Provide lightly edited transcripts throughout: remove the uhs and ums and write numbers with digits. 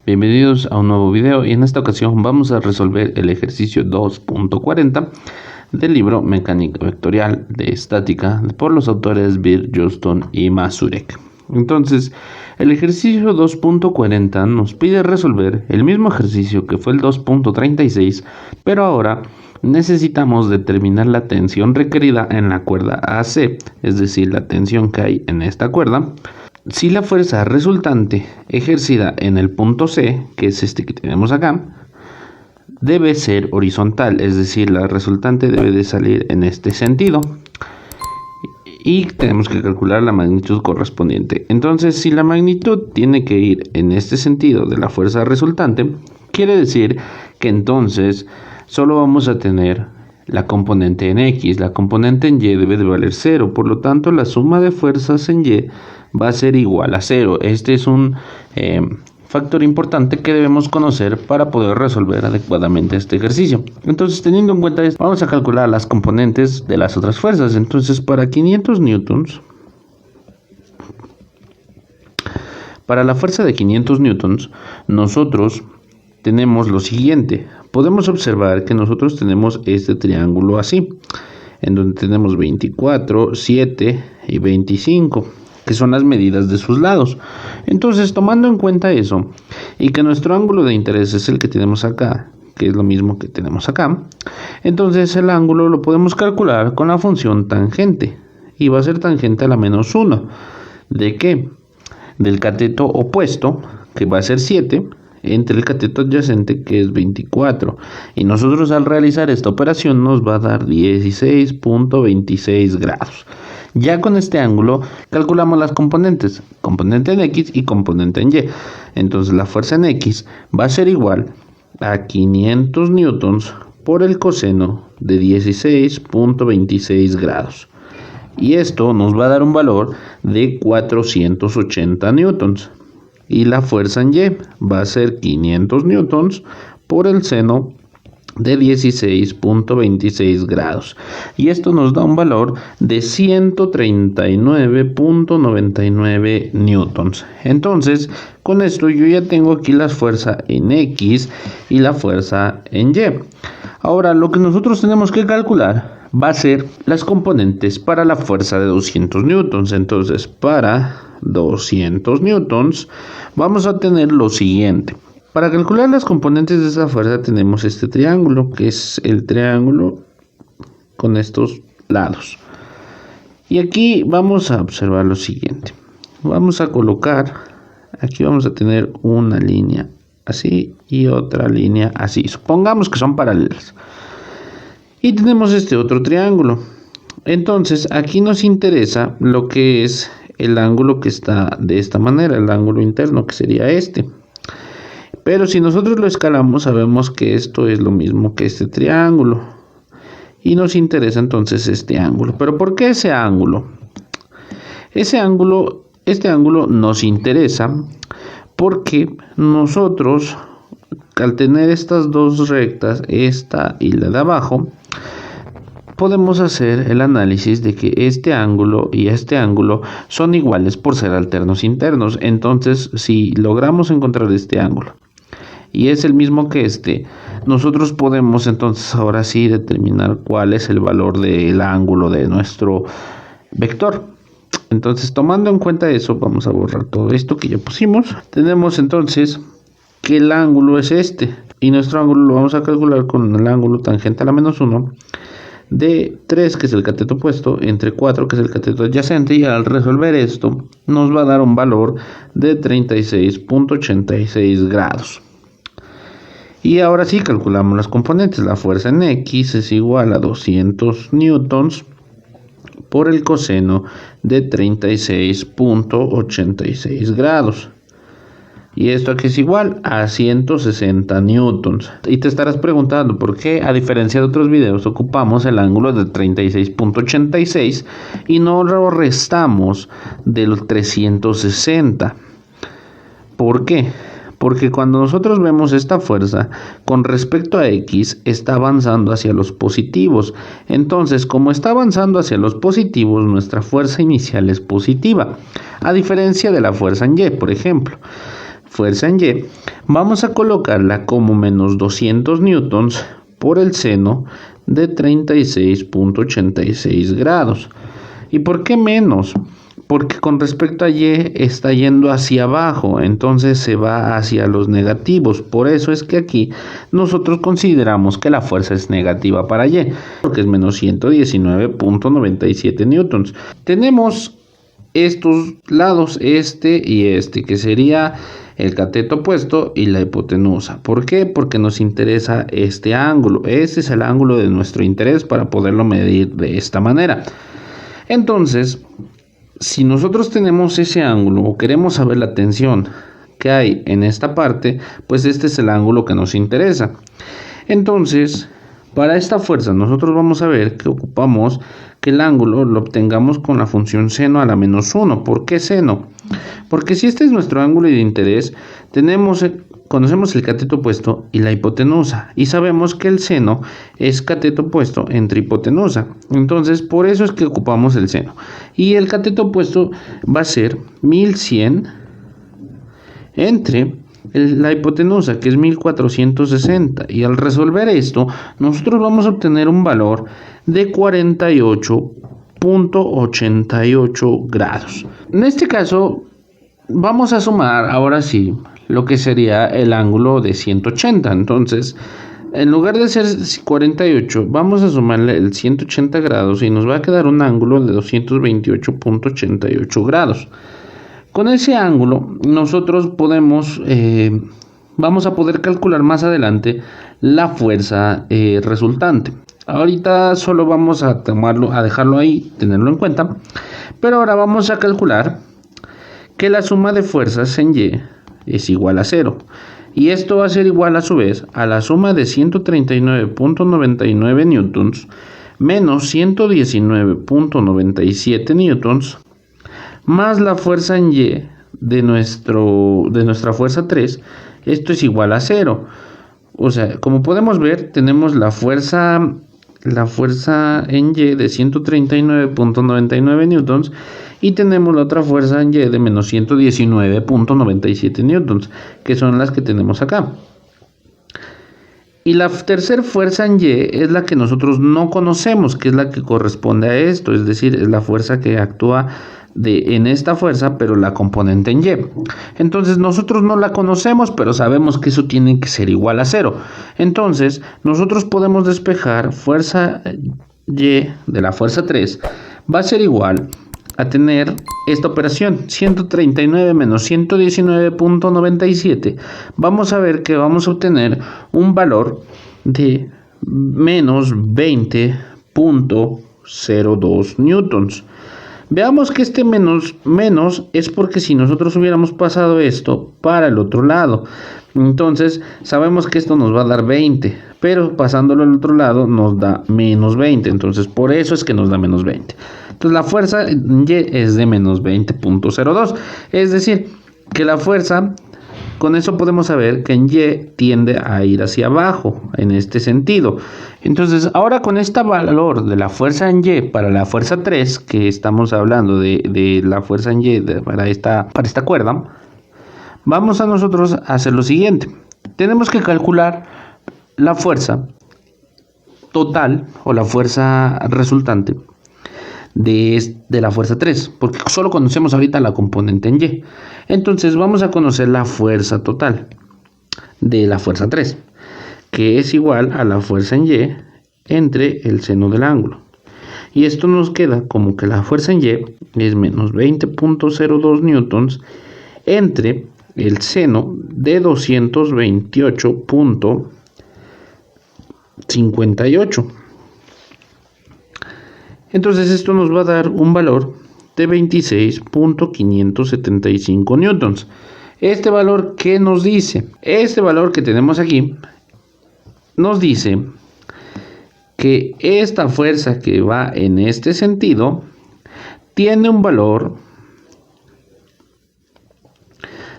Bienvenidos a un nuevo video y en esta ocasión vamos a resolver el ejercicio 2.40 del libro Mecánica Vectorial de Estática por los autores Bird, Johnston y Mazurek. Entonces, el ejercicio 2.40 nos pide resolver el mismo ejercicio que fue el 2.36, pero ahora necesitamos determinar la tensión requerida en la cuerda AC, es decir, la tensión que hay en esta cuerda, si la fuerza resultante ejercida en el punto C, que es este que tenemos acá, debe ser horizontal, es decir, la resultante debe de salir en este sentido. Y tenemos que calcular la magnitud correspondiente. Entonces, si la magnitud tiene que ir en este sentido de la fuerza resultante, quiere decir que entonces solo vamos a tener la componente en X. La componente en Y debe de valer 0. Por lo tanto, la suma de fuerzas en Y va a ser igual a 0. Este es un factor importante que debemos conocer para poder resolver adecuadamente este ejercicio. Entonces, teniendo en cuenta esto, vamos a calcular las componentes de las otras fuerzas. Entonces, para 500 newtons, para la fuerza de 500 newtons, nosotros tenemos lo siguiente. Podemos observar que nosotros tenemos este triángulo así, en donde tenemos 24, 7 y 25. Que son las medidas de sus lados. Entonces, tomando en cuenta eso, y que nuestro ángulo de interés es el que tenemos acá, que es lo mismo que tenemos acá, entonces el ángulo lo podemos calcular con la función tangente, y va a ser tangente a la menos 1. ¿De qué? Del cateto opuesto, que va a ser 7, entre el cateto adyacente, que es 24. Y nosotros al realizar esta operación nos va a dar 16.26 grados. Ya con este ángulo calculamos las componentes, componente en X y componente en Y. Entonces la fuerza en X va a ser igual a 500 newtons por el coseno de 16.26 grados. Y esto nos va a dar un valor de 480 newtons. Y la fuerza en Y va a ser 500 newtons por el seno de 16.26 grados. Y esto nos da un valor de 139.99 newtons. Entonces, con esto yo ya tengo aquí la fuerza en X y la fuerza en Y. Ahora, lo que nosotros tenemos que calcular va a ser las componentes para la fuerza de 200 newtons. Entonces, para 200 newtons vamos a tener lo siguiente. Para calcular las componentes de esa fuerza tenemos este triángulo, que es el triángulo con estos lados. Y aquí vamos a observar lo siguiente. Vamos a colocar, aquí vamos a tener una línea así y otra línea así. Supongamos que son paralelas. Y tenemos este otro triángulo. Entonces aquí nos interesa lo que es el ángulo que está de esta manera, el ángulo interno, que sería este. Pero si nosotros lo escalamos, sabemos que esto es lo mismo que este triángulo. Y nos interesa entonces este ángulo. ¿Pero por qué ese ángulo? Este ángulo nos interesa porque nosotros, al tener estas dos rectas, esta y la de abajo, podemos hacer el análisis de que este ángulo y este ángulo son iguales por ser alternos internos. Entonces, si logramos encontrar este ángulo y es el mismo que este, nosotros podemos entonces ahora sí determinar cuál es el valor del ángulo de nuestro vector. Entonces, tomando en cuenta eso, vamos a borrar todo esto que ya pusimos. Tenemos entonces que el ángulo es este, y nuestro ángulo lo vamos a calcular con el ángulo tangente a la menos 1 de 3, que es el cateto opuesto, entre 4, que es el cateto adyacente, y al resolver esto nos va a dar un valor de 36.86 grados. Y ahora sí calculamos las componentes. La fuerza en X es igual a 200 newtons por el coseno de 36.86 grados. Y esto aquí es igual a 160 newtons. Y te estarás preguntando por qué, a diferencia de otros videos, ocupamos el ángulo de 36.86 y no lo restamos del 360. ¿Por qué? Porque cuando nosotros vemos esta fuerza con respecto a X está avanzando hacia los positivos. Entonces, como está avanzando hacia los positivos, nuestra fuerza inicial es positiva. A diferencia de la fuerza en Y, por ejemplo. fuerza en Y, vamos a colocarla como menos 200 newtons por el seno de 36.86 grados. ¿Y por qué menos? Porque con respecto a Y está yendo hacia abajo, entonces se va hacia los negativos. Por eso es que aquí nosotros consideramos que la fuerza es negativa para Y, porque es menos 119.97 newtons. Tenemos estos lados, este y este, que sería el cateto opuesto y la hipotenusa. ¿Por qué? Porque nos interesa este ángulo. Este es el ángulo de nuestro interés para poderlo medir de esta manera. Entonces, si nosotros tenemos ese ángulo o queremos saber la tensión que hay en esta parte, pues este es el ángulo que nos interesa. Entonces, para esta fuerza nosotros vamos a ver que ocupamos que el ángulo lo obtengamos con la función seno a la menos 1. ¿Por qué seno? Porque si este es nuestro ángulo de interés, conocemos el cateto opuesto y la hipotenusa, y sabemos que el seno es cateto opuesto entre hipotenusa. Entonces, por eso es que ocupamos el seno. Y el cateto opuesto va a ser 1100 entre la hipotenusa, que es 1460. Y al resolver esto, nosotros vamos a obtener un valor de 48.88 grados. En este caso, vamos a sumar ahora sí lo que sería el ángulo de 180. Entonces, en lugar de ser 48, vamos a sumarle el 180 grados y nos va a quedar un ángulo de 228.88 grados. Con ese ángulo, nosotros vamos a poder calcular más adelante la fuerza resultante. Ahorita solo vamos a dejarlo ahí, tenerlo en cuenta. Pero ahora vamos a calcular que la suma de fuerzas en Y es igual a 0. Y esto va a ser igual a su vez a la suma de 139.99 newtons menos 119.97 newtons más la fuerza en Y de nuestra fuerza 3. Esto es igual a 0. O sea, como podemos ver, tenemos la fuerza en Y de 139.99 newtons y tenemos la otra fuerza en Y de menos 119.97 newtons, que son las que tenemos acá. Y la tercera fuerza en Y es la que nosotros no conocemos, que es la que corresponde a esto, es decir, es la fuerza que actúa en esta fuerza, pero la componente en Y. Entonces nosotros no la conocemos, pero sabemos que eso tiene que ser igual a 0. Entonces nosotros podemos despejar fuerza Y de la fuerza 3 va a ser igual a tener esta operación 139 menos 119.97. Vamos a ver que vamos a obtener un valor de menos 20.02 newtons. Veamos que este menos es porque si nosotros hubiéramos pasado esto para el otro lado, entonces sabemos que esto nos va a dar 20, pero pasándolo al otro lado nos da menos 20, entonces por eso es que nos da menos 20. Entonces la fuerza en Y es de menos 20.02, es decir, que la fuerza, con eso podemos saber que en Y tiende a ir hacia abajo, en este sentido. Entonces, ahora con este valor de la fuerza en Y para la fuerza 3, que estamos hablando de la fuerza en Y para esta cuerda, vamos a nosotros a hacer lo siguiente. Tenemos que calcular la fuerza total o la fuerza resultante de la fuerza 3, porque solo conocemos ahorita la componente en Y. Entonces vamos a conocer la fuerza total de la fuerza 3, que es igual a la fuerza en Y entre el seno del ángulo. Y esto nos queda como que la fuerza en Y es menos 20.02 newtons entre el seno de 228.58. Entonces esto nos va a dar un valor de 26.575 newtons. Este valor, ¿qué nos dice? Este valor que tenemos aquí nos dice que esta fuerza que va en este sentido tiene un valor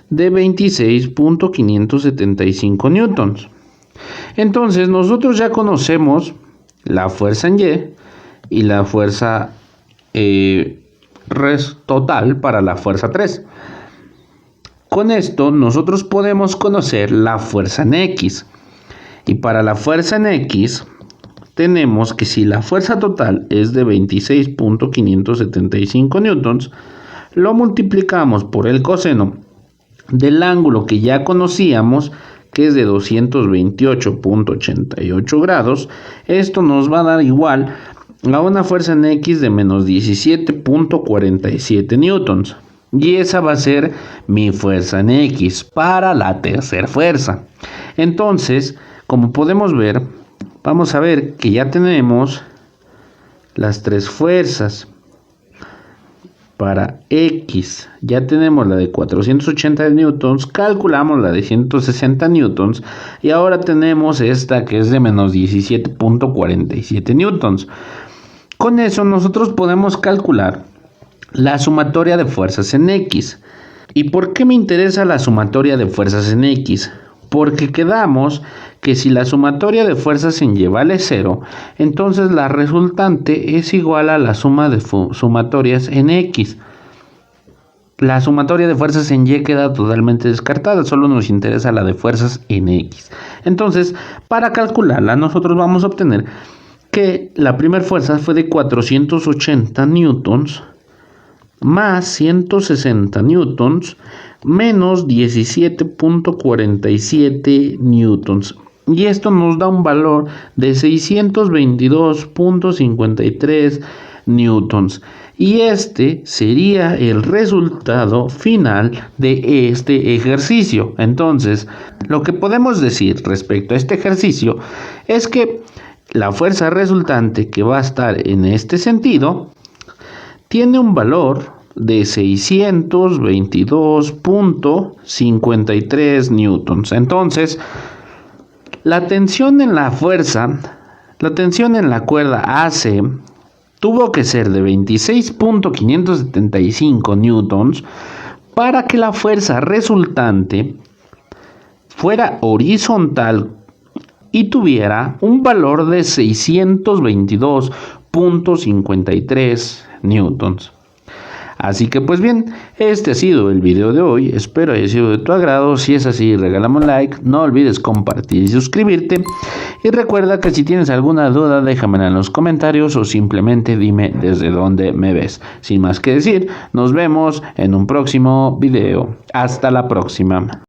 de 26.575 newtons. Entonces nosotros ya conocemos la fuerza en y la fuerza total para la fuerza 3. Con esto nosotros podemos conocer la fuerza en X. Y para la fuerza en X tenemos que si la fuerza total es de 26.575 newtons, lo multiplicamos por el coseno del ángulo que ya conocíamos, que es de 228.88 grados. Esto nos va a dar igual a una fuerza en X de menos 17.47 newtons. Y esa va a ser mi fuerza en X para la tercera fuerza. Entonces, como podemos ver, vamos a ver que ya tenemos las tres fuerzas. Para X ya tenemos la de 480 newtons, calculamos la de 160 newtons y ahora tenemos esta que es de menos 17.47 newtons. Con eso nosotros podemos calcular la sumatoria de fuerzas en X. ¿Y por qué me interesa la sumatoria de fuerzas en X? Porque quedamos que si la sumatoria de fuerzas en Y vale 0, entonces la resultante es igual a la suma de sumatorias en X. La sumatoria de fuerzas en Y queda totalmente descartada, solo nos interesa la de fuerzas en X. Entonces, para calcularla, nosotros vamos a obtener que la primera fuerza fue de 480 newtons más 160 newtons menos 17.47 newtons. Y esto nos da un valor de 622.53 newtons. Y este sería el resultado final de este ejercicio. Entonces, lo que podemos decir respecto a este ejercicio es que la fuerza resultante, que va a estar en este sentido, tiene un valor de 622.53 newtons. Entonces, la tensión en la cuerda AC tuvo que ser de 26.575 newtons para que la fuerza resultante fuera horizontal y tuviera un valor de 622.53 newtons. Así que pues bien, este ha sido el video de hoy, espero haya sido de tu agrado. Si es así, regálame un like, no olvides compartir y suscribirte, y recuerda que si tienes alguna duda déjamela en los comentarios o simplemente dime desde dónde me ves. Sin más que decir, nos vemos en un próximo video. Hasta la próxima.